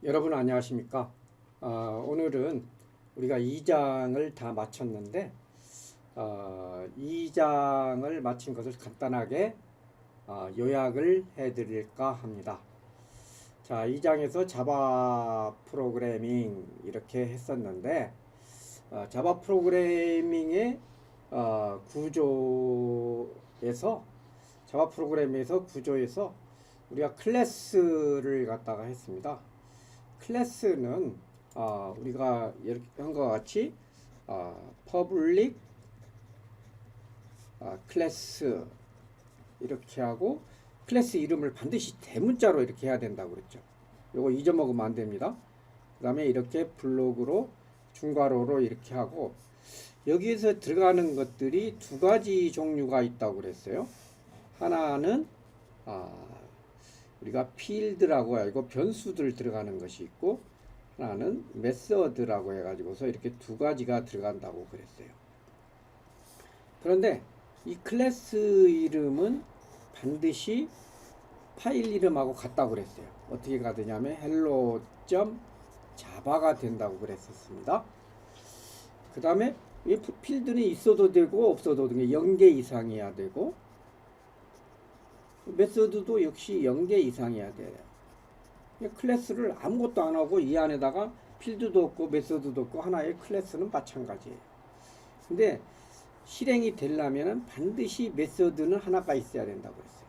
여러분 안녕하십니까? 오늘은 우리가 2장을 다 마쳤는데 2장을 마친 것을 간단하게 요약을 해드릴까 합니다. 자, 2장에서 자바 프로그래밍 이렇게 했었는데 자바 프로그래밍의 자바 프로그램에서 구조에서 우리가 클래스를 갖다가 했습니다. 클래스는 우리가 이렇게 한 것 같이 public 클래스 이렇게 하고 클래스 이름을 반드시 대문자로 이렇게 해야 된다고 그랬죠. 요거 잊어먹으면 안 됩니다. 그 다음에 이렇게 블록으로 중괄호로 이렇게 하고 여기에서 들어가는 것들이 두 가지 종류가 있다고 그랬어요. 하나는 우리가 필드라고 해가지고 변수들 들어가는 것이 있고 하나는 메서드라고 해가지고서 이렇게 두 가지가 들어간다고 그랬어요. 그런데 이 클래스 이름은 반드시 파일 이름하고 같다고 그랬어요. 어떻게 가되냐면 hello.java가 된다고 그랬었습니다. 그 다음에 이 필드는 있어도 되고 없어도 되고 0개 이상이어야 되고 메서드도 역시 0개 이상이어야 돼요. 클래스를 아무것도 안 하고 이 안에다가 필드도 없고 메서드도 없고 하나의 클래스는 마찬가지예요. 근데 실행이 되려면 반드시 메서드는 하나가 있어야 된다고 했어요.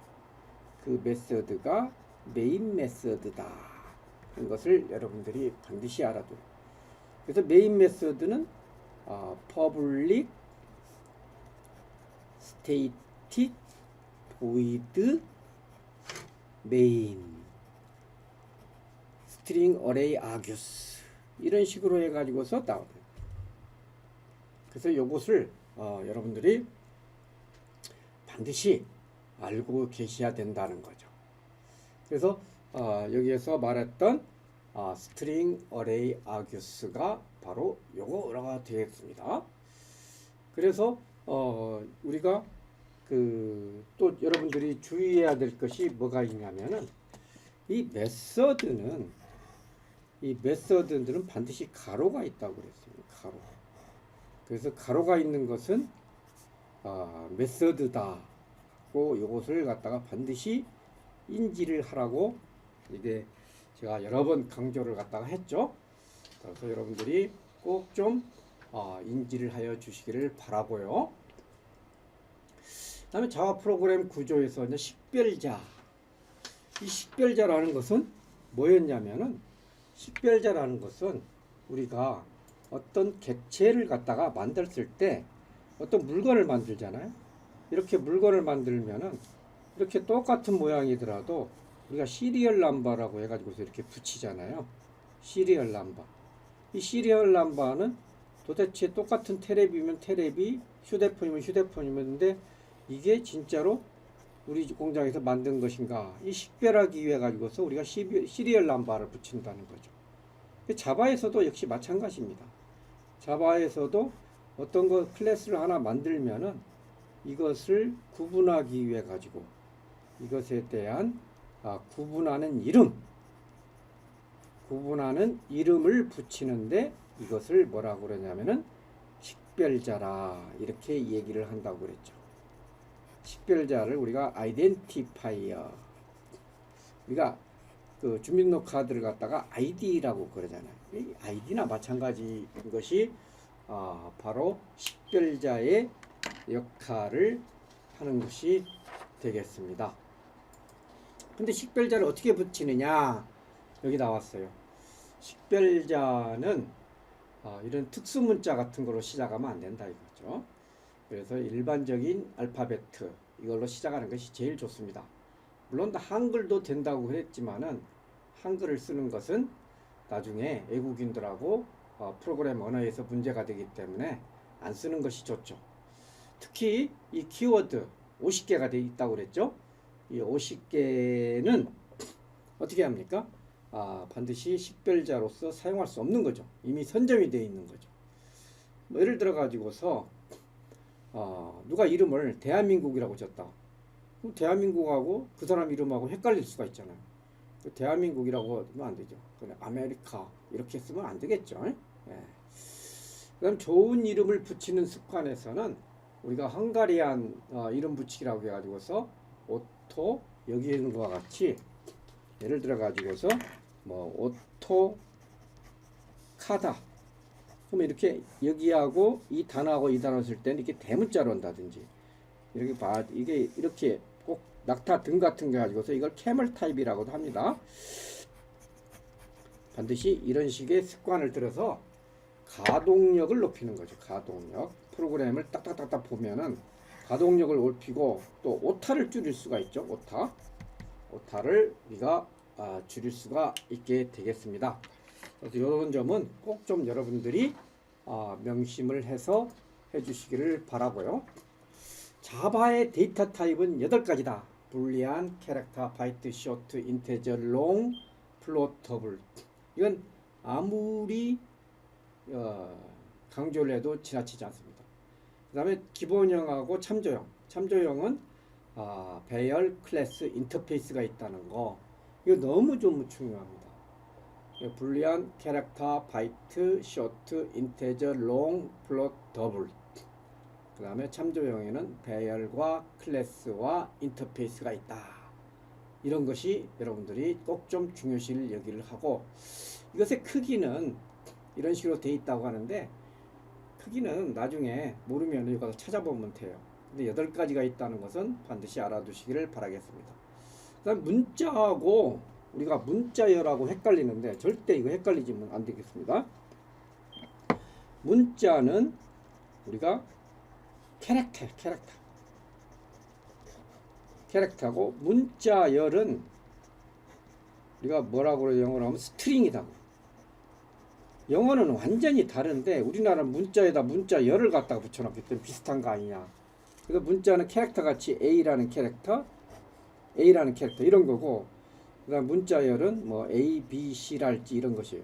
그 메서드가 메인 메서드다. 이런 것을 여러분들이 반드시 알아둬요. 그래서 메인 메서드는 public static void main string array args 이런 식으로 해가지고서 나오는. 그래서 이것을 여러분들이 반드시 알고 계셔야 된다는 거죠. 그래서 여기에서 말했던 string array argus가 바로 요거가 되겠습니다. 그래서 우리가 또 여러분들이 주의해야 될 것이 뭐가 있냐면은 이 메서드들은 반드시 가로가 있다고 그랬어요. 가로. 그래서 가로가 있는 것은 메서드다고 이것을 갖다가 반드시 인지를 하라고 이게 제가 여러 번 강조를 갖다가 했죠. 그래서 여러분들이 꼭 좀 인지를 하여 주시기를 바라고요. 다음에 자바 프로그램 구조에서 이제 식별자. 이 식별자라는 것은 뭐였냐면은 식별자라는 것은 우리가 어떤 객체를 갖다가 만들었을 때 어떤 물건을 만들잖아요. 이렇게 물건을 만들면은 이렇게 똑같은 모양이더라도 우리가 시리얼 넘버라고 해가지고서 이렇게 붙이잖아요. 시리얼 넘버. 이 시리얼 넘버는 도대체 똑같은 테레비면 테레비, 휴대폰이면 휴대폰이면 이게 진짜로 우리 공장에서 만든 것인가 이 식별하기 위해 가지고서 우리가 시리얼 넘버를 붙인다는 거죠. 자바에서도 역시 마찬가지입니다. 자바에서도 어떤 거 클래스를 하나 만들면은 이것을 구분하기 위해 가지고 이것에 대한 구분하는 이름을 붙이는데 이것을 뭐라고 그러냐면은 식별자라 이렇게 얘기를 한다고 그랬죠. 식별자를 우리가 아이덴티파이어, 우리가 그 주민등록카드를 갖다가 아이디라고 그러잖아요. 이 아이디나 마찬가지인 것이 바로 식별자의 역할을 하는 것이 되겠습니다. 근데 식별자를 어떻게 붙이느냐 여기 나왔어요. 식별자는 이런 특수문자 같은 거로 시작하면 안 된다 이거죠. 그래서 일반적인 알파베트 이걸로 시작하는 것이 제일 좋습니다. 물론 한글도 된다고 했지만은 한글을 쓰는 것은 나중에 외국인들하고 프로그램 언어에서 문제가 되기 때문에 안 쓰는 것이 좋죠. 특히 이 키워드 50개가 돼 있다고 그랬죠. 이 50개는 어떻게 합니까? 반드시 식별자로서 사용할 수 없는 거죠. 이미 선점이 되어 있는 거죠. 뭐 예를 들어 가지고서 누가 이름을 대한민국이라고 줬다. 그럼 대한민국하고 그 사람 이름하고 헷갈릴 수가 있잖아요. 대한민국이라고 하면 안 되죠. 그냥 아메리카 이렇게 쓰면 안 되겠죠. 예. 그다음 좋은 이름을 붙이는 습관에서는 우리가 헝가리안 이름 붙이기라고 해가지고서 오토 여기 있는 것과 같이 예를 들어 가지고서 뭐 오토 카다 그러면 이렇게 여기하고 이 단어하고 이 단어 쓸 때는 이렇게 대문자로 한다든지 이렇게 이게 이렇게 꼭 낙타 등 같은 거 가지고서 이걸 캐멀 타입이라고도 합니다. 반드시 이런 식의 습관을 들여서 가동력을 높이는 거죠. 가동력. 프로그램을 딱딱딱딱 보면은 가동력을 높이고 또 오타를 줄일 수가 있죠. 오타를 우리가 줄일 수가 있게 되겠습니다. 그래서 이런 점은 꼭 좀 여러분들이 명심을 해서 해주시기를 바라고요. 자바의 데이터 타입은 8가지다. 불리안, 캐릭터, 바이트, 쇼트, 인테저, 롱, 플로터블. 이건 아무리 강조를 해도 지나치지 않습니다. 그 다음에 기본형하고 참조형. 참조형은 배열, 클래스, 인터페이스가 있다는 거. 이거 너무 좀 중요합니다. 불리안, 캐릭터, 바이트, 쇼트, 인테저, 롱, 플롯, 더블. 그 다음에 참조형에는 배열과 클래스와 인터페이스가 있다. 이런 것이 여러분들이 꼭 좀 중요시를 여기를 하고, 이것의 크기는 이런 식으로 돼 있다고 하는데 크기는 나중에 모르면 이거 찾아보면 돼요. 근데 8가지가 있다는 것은 반드시 알아두시기를 바라겠습니다. 그 다음 문자하고 우리가 문자열하고 헷갈리는데 절대 이거 헷갈리지면 안 되겠습니다. 문자는 우리가 캐릭터고 문자열은 우리가 뭐라고 그래요? 영어로 하면 스트링이다. 영어는 완전히 다른데 우리나라는 문자에다 문자열을 갖다가 붙여놨기 때문에 비슷한 거 아니냐. 그래서 문자는 캐릭터 같이 A라는 캐릭터 이런 거고, 그 다음 문자열은 뭐 A, B, C랄지 이런 것이에요.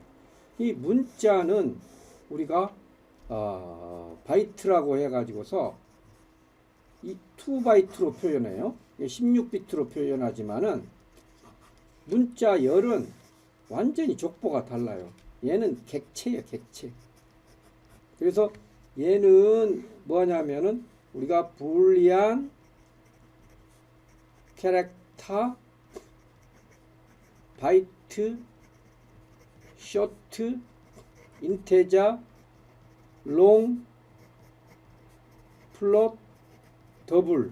이 문자는 우리가 바이트라고 해가지고서 이 2바이트로 표현해요. 16비트로 표현하지만은 문자열은 완전히 족보가 달라요. 얘는 객체예요, 객체. 그래서 얘는 뭐냐면은 우리가 불리안, 캐릭터, 바이트, 쇼트, 인테저, 롱, 플롯, 더블,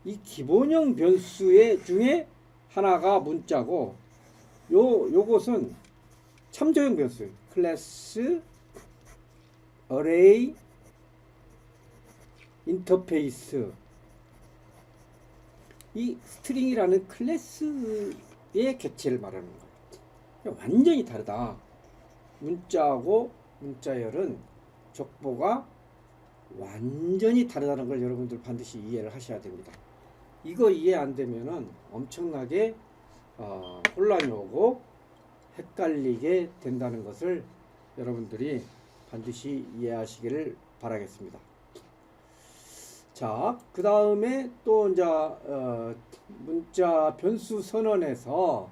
이 기본형 변수의 중에 하나가 문자고, 요것은 참조형 변수, 클래스, 어레이, 인터페이스. 이 스트링이라는 클래스의 객체를 말하는 거예요. 완전히 다르다. 문자하고 문자열은 족보가 완전히 다르다는 걸 여러분들 반드시 이해를 하셔야 됩니다. 이거 이해 안 되면은 엄청나게 혼란이 오고 헷갈리게 된다는 것을 여러분들이 반드시 이해하시기를 바라겠습니다. 자, 그 다음에 또 이제 문자 변수 선언에서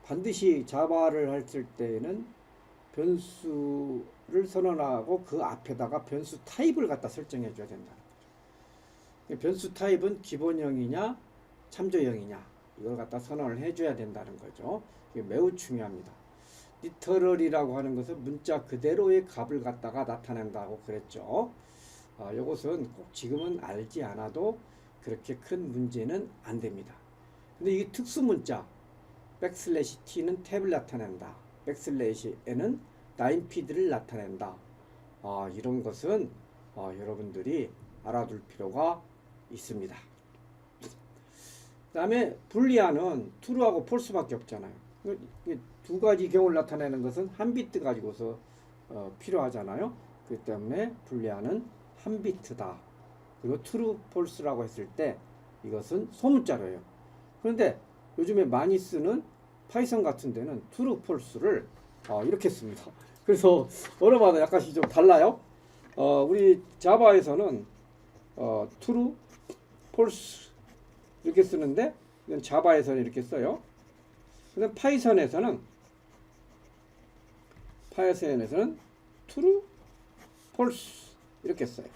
반드시 자바를 했을 때에는 변수를 선언하고 그 앞에다가 변수 타입을 갖다 설정해 줘야 된다. 변수 타입은 기본형이냐 참조형이냐 이걸 갖다 선언을 해줘야 된다는 거죠. 이게 매우 중요합니다. 리터럴이라고 하는 것은 문자 그대로의 값을 갖다가 나타낸다고 그랬죠. 이것은 꼭 지금은 알지 않아도 그렇게 큰 문제는 안 됩니다. 근데 이게 특수 문자 백슬래시 t는 탭을 나타낸다. 백슬래시 n은 라인피드를 나타낸다. 이런 것은 여러분들이 알아둘 필요가 있습니다. 그 다음에 불리안은 true하고 false밖에 없잖아요. 두 가지 경우를 나타내는 것은 한 비트 가지고서 필요하잖아요. 그렇기 때문에 불리안은 한 비트다. 그리고 true, false라고 했을 때 이것은 소문자로예요. 그런데 요즘에 많이 쓰는 파이썬 같은 데는 true, false를 이렇게 씁니다. 그래서 언어마다 약간씩 좀 달라요. 우리 자바에서는 true, false 이렇게 쓰는데 이건 자바에서는 이렇게 써요. 그다음 파이썬에서는 true, false 이렇게 써요.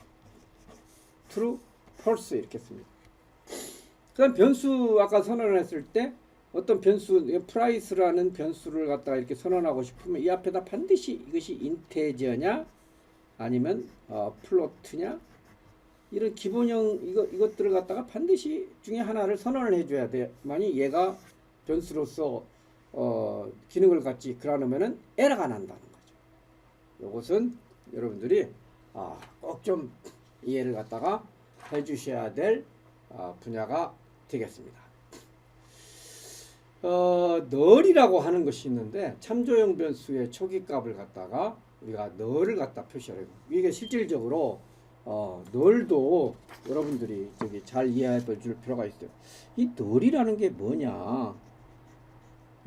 true, false 이렇게 씁니다. 그다음 변수 아까 선언을 했을 때 어떤 변수 price라는 변수를 갖다가 이렇게 선언하고 싶으면 이 앞에다 반드시 이것이 인테저냐 아니면 플로트냐 이런 기본형 이것들을 갖다가 반드시 중에 하나를 선언을 해줘야 돼. 만약 얘가 변수로서 기능을 갖지 그러면은 에러가 난다는 거죠. 이것은 여러분들이 꼭 좀 이해를 갖다가 해주셔야 될 분야가 되겠습니다. 널이라고 하는 것이 있는데 참조형 변수의 초기값을 갖다가 우리가 널을 갖다 표시하고 이게 실질적으로 널도 여러분들이 잘 이해해 줄 필요가 있어요. 이 널이라는 게 뭐냐?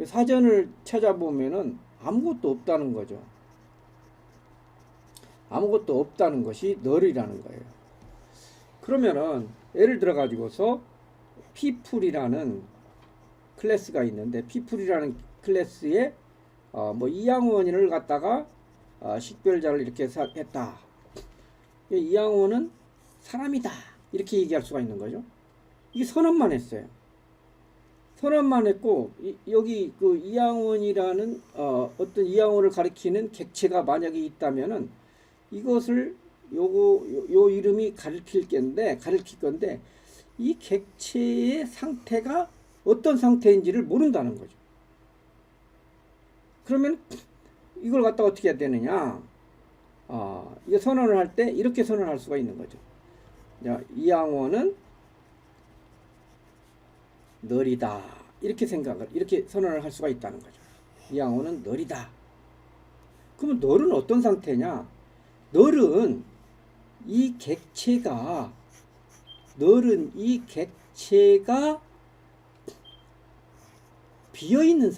사전을 찾아보면은 아무것도 없다는 거죠. 아무것도 없다는 것이 널이라는 거예요. 그러면은 예를 들어 가지고서 people이라는 클래스가 있는데 people이라는 클래스에 이양원을 갖다가 식별자를 이렇게 했다. 이양원은 사람이다. 이렇게 얘기할 수가 있는 거죠. 이게 선언만 했어요. 선언만 했고 여기 그 이양원이라는 어떤 이양원을 가리키는 객체가 만약에 있다면은 이것을 요 이름이 가리킬 건데 이 객체의 상태가 어떤 상태인지를 모른다는 거죠. 그러면 이걸 갖다 어떻게 해야 되느냐? 이거 선언을 할 때 이렇게 선언할 수가 있는 거죠. 자, 이양원은 널이다. 이렇게 선언을 할 수가 있다는 거죠. 이양원은 널이다. 그러면 널은 어떤 상태냐? 널은 이 객체가 비어있는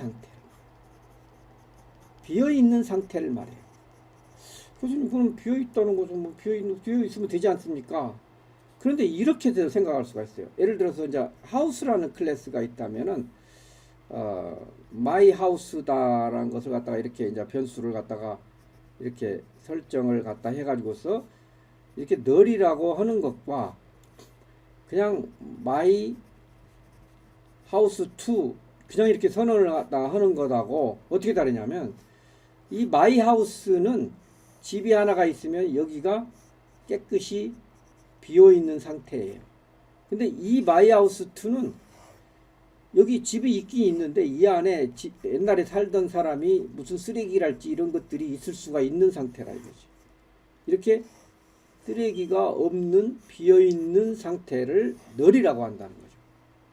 상태를 말해요. 교수님, 그럼 비어있다는 것은 비어있으면 되지 않습니까? 그런데 이렇게 생각할 수가 있어요. 예를 들어서 이제 하우스라는 클래스가 있다면은 my house다라는 것을 갖다가 이렇게 이제 변수를 갖다가 이렇게 설정을 갖다 해가지고서 이렇게 널이라고 하는 것과 그냥 my house to 그냥 이렇게 선언을 갖다 하는 것하고 어떻게 다르냐면 이 my house는 집이 하나가 있으면 여기가 깨끗이 비어있는 상태예요. 근데 이 my house to는 여기 집이 있긴 있는데 이 안에 옛날에 살던 사람이 무슨 쓰레기랄지 이런 것들이 있을 수가 있는 상태라 이거지. 이렇게 쓰레기가 없는 비어있는 상태를 널이라고 한다는 거죠.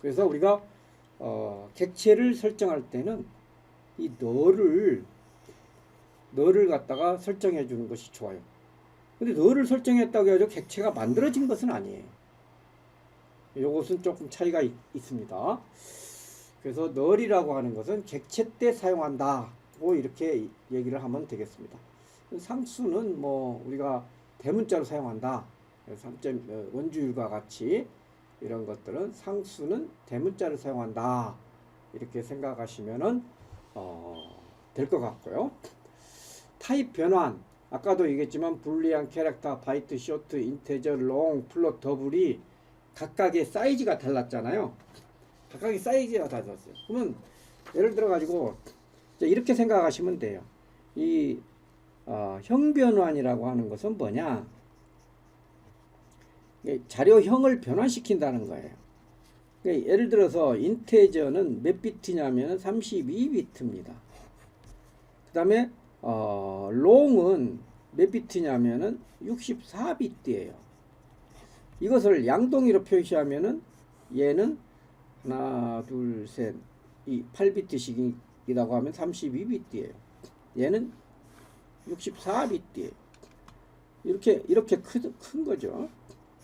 그래서 우리가 객체를 설정할 때는 이 널을 갖다가 설정해 주는 것이 좋아요. 근데 널을 설정했다고 해서 객체가 만들어진 것은 아니에요. 이것은 조금 차이가 있습니다. 그래서 널이라고 하는 것은 객체 때 사용한다고 이렇게 얘기를 하면 되겠습니다. 상수는 우리가 대문자로 사용한다. 원주율과 같이 이런 것들은 상수는 대문자를 사용한다. 이렇게 생각하시면은 될 것 같고요. 타입 변환 아까도 얘기했지만 불리한 캐릭터, 바이트, 쇼트, 인테저, 롱, 플롯, 더블이 각각의 사이즈가 달랐잖아요. 각각의 사이즈가 달랐어요. 그러면 예를 들어 가지고 이렇게 생각하시면 돼요. 이 형변환이라고 하는 것은 뭐냐? 자료형을 변환시킨다는 거예요. 예를 들어서 인테저는 몇 비트냐면 32비트입니다. 그 다음에 롱은 몇 비트냐면은 64비트예요. 이것을 양동이로 표시하면은 얘는 하나, 둘, 셋, 이 8비트씩이라고 하면 32비트예요. 얘는 64비트예요. 이렇게 큰 거죠.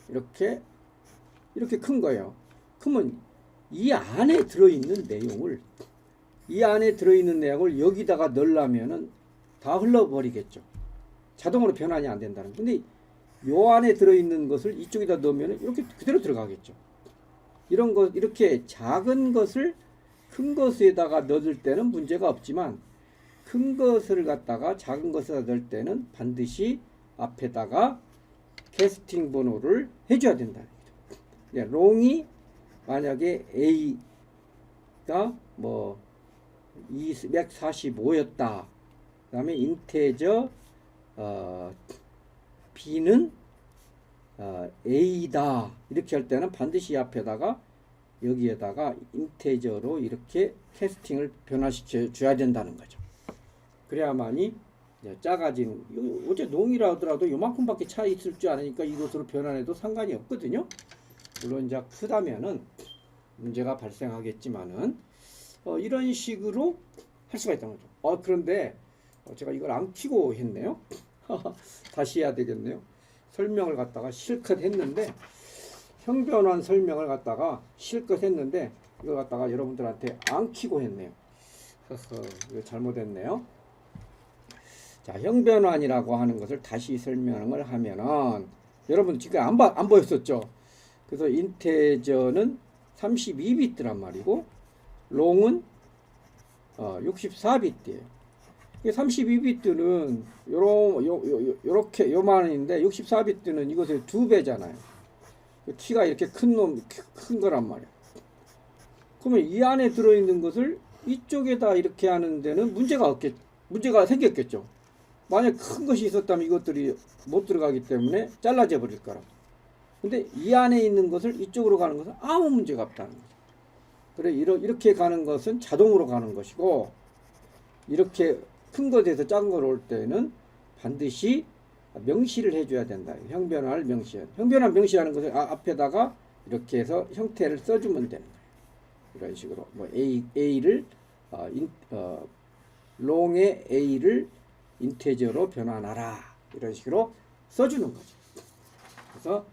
이렇게 큰 거예요. 그러면 이 안에 들어있는 내용을 여기다가 넣으려면은 다 흘러버리겠죠. 자동으로 변환이 안 된다는. 근데 요 안에 들어있는 것을 이쪽에다 넣으면 이렇게 그대로 들어가겠죠. 이렇게 작은 것을 큰 것에다가 넣을 때는 문제가 없지만 큰 것을 갖다가 작은 것에다 넣을 때는 반드시 앞에다가 캐스팅 번호를 해줘야 된다는 거죠. 예, 롱이 만약에 A가 뭐 245였다. 그 다음에 인테저 B는 A다. 이렇게 할 때는 반드시 앞에다가 여기에다가 인테저로 이렇게 캐스팅을 변화시켜 줘야 된다는 거죠. 그래야만이 작아진, 어제 농이라 하더라도 요만큼밖에 차이 있을 줄 아니까 이것으로 변환해도 상관이 없거든요. 물론 이제 크다면은 문제가 발생하겠지만은 이런 식으로 할 수가 있다는 거죠. 그런데 제가 이걸 안 키고 했네요. 다시 해야 되겠네요. 설명을 갖다가 실컷 했는데 형변환 설명을 갖다가 실컷 했는데 이걸 갖다가 여러분들한테 안 키고 했네요. 이거 잘못했네요. 자, 형변환이라고 하는 것을 다시 설명을 하면은 여러분 지금 안 보였었죠? 그래서 인테저는 32비트란 말이고 롱은 64비트예요. 32비트는 요렇게 요만인데 64비트는 이것의 2배잖아요. 키가 이렇게 큰 거란 말이에요. 그러면 이 안에 들어있는 것을 이쪽에다 이렇게 하는 데는 문제가 생겼겠죠. 만약 큰 것이 있었다면 이것들이 못 들어가기 때문에 잘라져 버릴 거라. 근데 이 안에 있는 것을 이쪽으로 가는 것은 아무 문제가 없다는 거죠. 그래 이렇게 가는 것은 자동으로 가는 것이고 이렇게 큰 것에서 작은 걸 올 때는 반드시 명시를 해줘야 된다. 형변환을 명시해. 형변환 명시하는 것은 앞에다가 이렇게 해서 형태를 써주면 되는 거예요. 이런 식으로 뭐 A를 롱의 A를 인테저로 변환하라. 이런 식으로 써주는 거죠. 그래서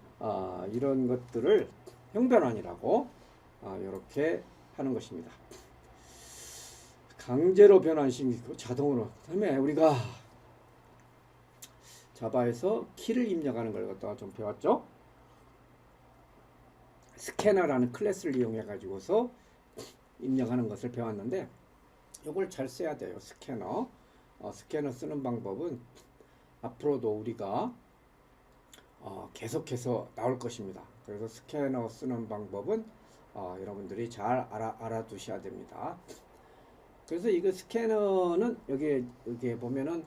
이런 것들을 형변환이라고 이렇게 하는 것입니다. 강제로 변환시키고 자동으로. 그다음에 우리가 자바에서 키를 입력하는 걸 갖다가 좀 배웠죠. 스캐너라는 클래스를 이용해 가지고서 입력하는 것을 배웠는데 이걸 잘 써야 돼요. 스캐너. 스캐너 쓰는 방법은 앞으로도 우리가 계속해서 나올 것입니다. 그래서 스캐너 쓰는 방법은 여러분들이 잘 알아두셔야 됩니다. 그래서 이거 스캐너는 여기에 보면은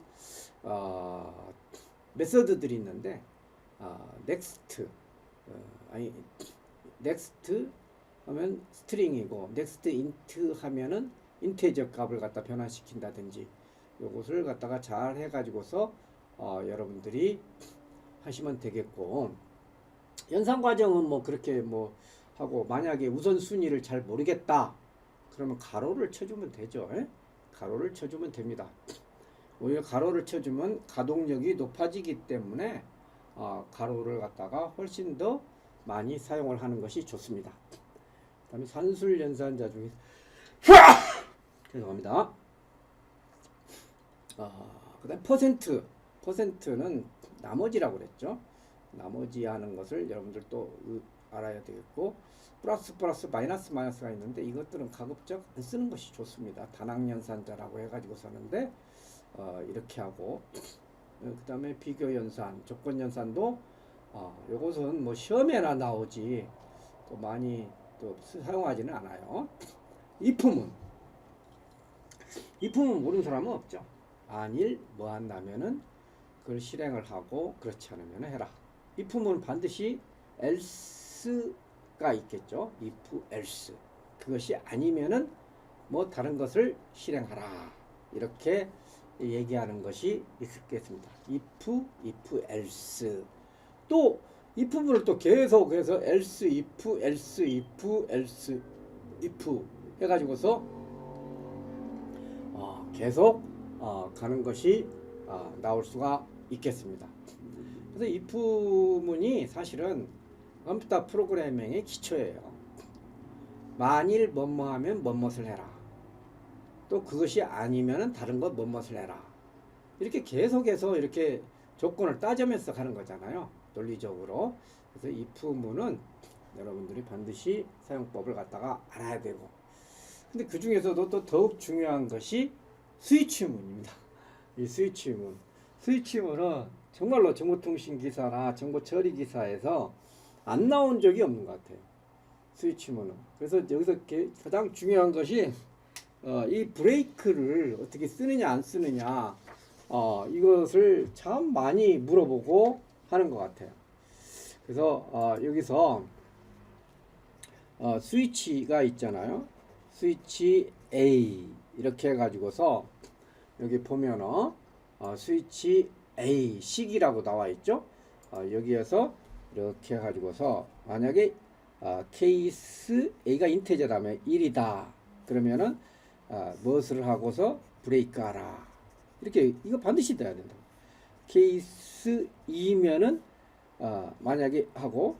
메서드들이 있는데 넥스트 넥스트 하면 스트링이고 넥스트 인트 하면은 인테저 값을 갖다 변환시킨다든지 요것을 갖다가 잘 해가지고서 여러분들이 하시면 되겠고 연산 과정은 뭐 그렇게 뭐 하고 만약에 우선순위를 잘 모르겠다 그러면 가로를 쳐주면 되죠. 가로를 쳐주면 됩니다. 오히려 가로를 쳐주면 가동력이 높아지기 때문에 가로를 갖다가 훨씬 더 많이 사용을 하는 것이 좋습니다. 그 다음에 산술 연산자 중에 죄송합니다. 그 다음 퍼센트는 나머지라고 그랬죠. 나머지 하는 것을 여러분들 또 알아야 되겠고 플러스 마이너스가 있는데 이것들은 가급적 안 쓰는 것이 좋습니다. 단항연산자라고 해가지고 쓰는데 이렇게 하고 그 다음에 비교연산, 조건연산도 요것은 뭐 시험에나 나오지 또 많이 또 사용하지는 않아요. 이품은 모르는 사람은 없죠. 만일 뭐 한다면은 그걸 실행을 하고 그렇지 않으면 해라. 이품은 반드시 else가 있겠죠. if else 그것이 아니면은 뭐 다른 것을 실행하라 이렇게 얘기하는 것이 있겠습니다. if else 또 if문을 또 계속해서 else if 해가지고서 계속 가는 것이 나올 수가 있겠습니다. 그래서 if문이 사실은 컴퓨터 프로그래밍의 기초예요. 만일 뭐뭐 하면 뭐뭇을 해라. 또 그것이 아니면은 다른 것 뭐뭇을 해라. 이렇게 계속해서 이렇게 조건을 따지면서 가는 거잖아요. 논리적으로. 그래서 if문은 여러분들이 반드시 사용법을 갖다가 알아야 되고 근데 그 중에서도 또 더욱 중요한 것이 스위치문입니다. 이 스위치문. 스위치문은 정말로 정보통신 기사나 정보 처리 기사에서 안 나온 적이 없는 것 같아요. 스위치문은. 그래서 여기서 가장 중요한 것이 이 브레이크를 어떻게 쓰느냐 안 쓰느냐 이것을 참 많이 물어보고 하는 것 같아요. 그래서 여기서 스위치가 있잖아요. 스위치 A 이렇게 해가지고서 여기 보면은 스위치 A 식이라고 나와 있죠. 여기에서 이렇게 해가지고서 만약에 케이스 A가 인테저라면 1이다 그러면은 무엇을 하고서 브레이크 하라 이렇게 이거 반드시 돼야 된다. 케이스 2면은 만약에 하고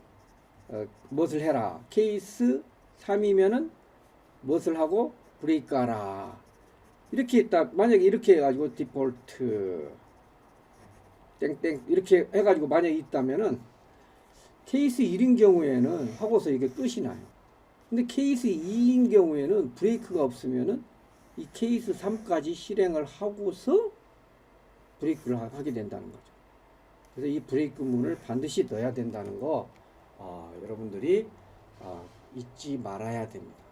무엇을 해라. 케이스 3이면은 무엇을 하고 브레이크 하라. 이렇게 있다. 만약에 이렇게 해가지고 디폴트 땡땡 이렇게 해가지고 만약에 있다면은 케이스 1인 경우에는 하고서 이게 끝이 나요. 근데 케이스 2인 경우에는 브레이크가 없으면은 이 케이스 3까지 실행을 하고서 브레이크를 하게 된다는 거죠. 그래서 이 브레이크 문을 반드시 넣어야 된다는 거 여러분들이 잊지 말아야 됩니다.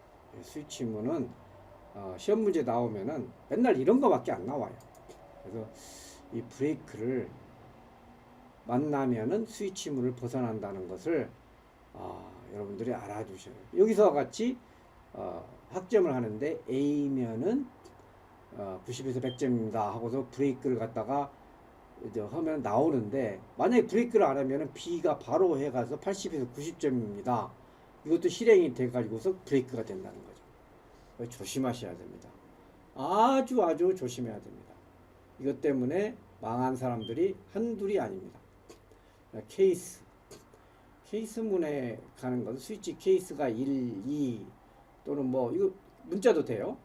스위치 문은 시험 문제 나오면은 맨날 이런 거밖에 안 나와요. 그래서 이 브레이크를 만나면은 스위치 문을 벗어난다는 것을 여러분들이 알아두셔야 돼요. 여기서 같이 학점을 하는데 A면은 90에서 100점입니다 하고서 브레이크를 갖다가 이제 하면 나오는데 만약에 브레이크를 안 하면은 B가 바로 해가서 80에서 90점입니다. 이것도 실행이 돼가지고서 브레이크가 된다는 거죠. 조심하셔야 됩니다. 아주 조심해야 됩니다. 이것 때문에 망한 사람들이 한둘이 아닙니다. 케이스문에 가는 건 스위치 케이스가 1, 2 또는 뭐 이거 문자도 돼요.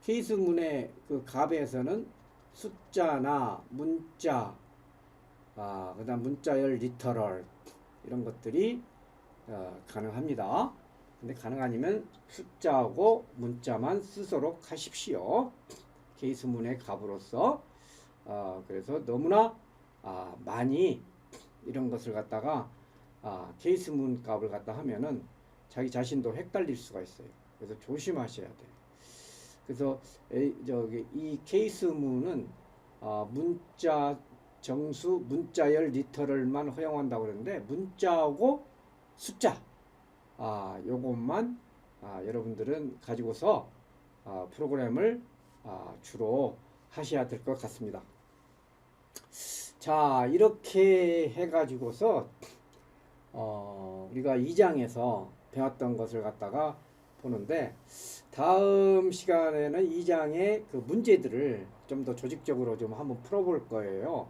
케이스문의 그 값에서는 숫자나 문자, 그다음 문자열 리터럴 이런 것들이 가능합니다. 근데 가능 아니면 숫자하고 문자만 쓰도록 하십시오. 케이스문의 값으로서. 그래서 너무나 많이 이런 것을 갖다가 케이스문 값을 갖다 하면은 자기 자신도 헷갈릴 수가 있어요. 그래서 조심하셔야 돼요. 그래서 이 케이스문은 문자 정수, 문자열 리터럴만 허용한다고 그러는데 문자하고 숫자 요것만 여러분들은 가지고서 프로그램을 주로 하셔야 될 것 같습니다. 자, 이렇게 해가지고서 우리가 2장에서 배웠던 것을 갖다가 보는데 다음 시간에는 2장의 그 문제들을 좀 더 조직적으로 좀 한번 풀어볼 거예요.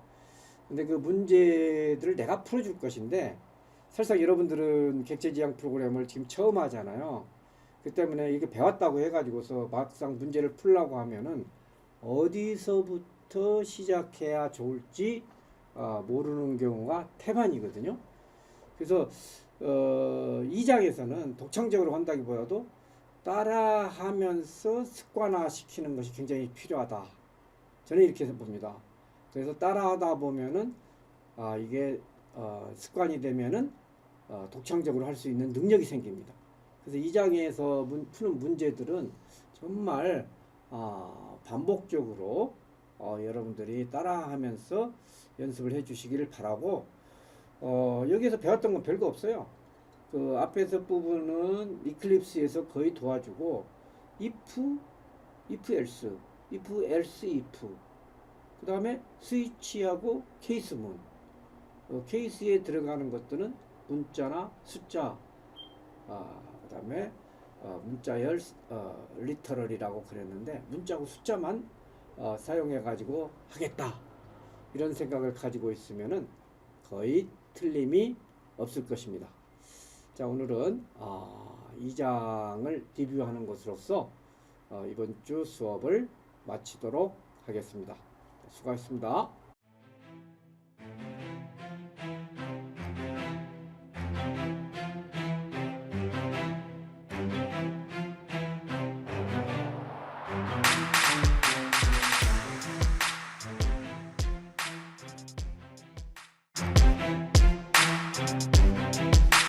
근데 그 문제들을 내가 풀어줄 것인데 설사 여러분들은 객체지향 프로그램을 지금 처음 하잖아요. 그 때문에 이게 배웠다고 해가지고서 막상 문제를 풀려고 하면은 어디서부터 시작해야 좋을지 모르는 경우가 태반이거든요. 그래서 2장에서는 독창적으로 한다기보다도 따라하면서 습관화 시키는 것이 굉장히 필요하다. 저는 이렇게 봅니다. 그래서 따라하다 보면은 이게 습관이 되면은 독창적으로 할 수 있는 능력이 생깁니다. 그래서 2장에서 푸는 문제들은 정말 반복적으로 여러분들이 따라하면서 연습을 해 주시기를 바라고 여기에서 배웠던 건 별거 없어요. 그 앞에서 부분은 이클립스에서 거의 도와주고 if else, if 그 다음에 스위치하고 케이스문 케이스에 들어가는 것들은 문자나 숫자 그 다음에 문자열 리터럴이라고 그랬는데 문자하고 숫자만 사용해 가지고 하겠다 이런 생각을 가지고 있으면은 거의 틀림이 없을 것입니다. 자, 오늘은 2장을 리뷰하는 것으로서 이번 주 수업을 마치도록 하겠습니다. 수고하셨습니다.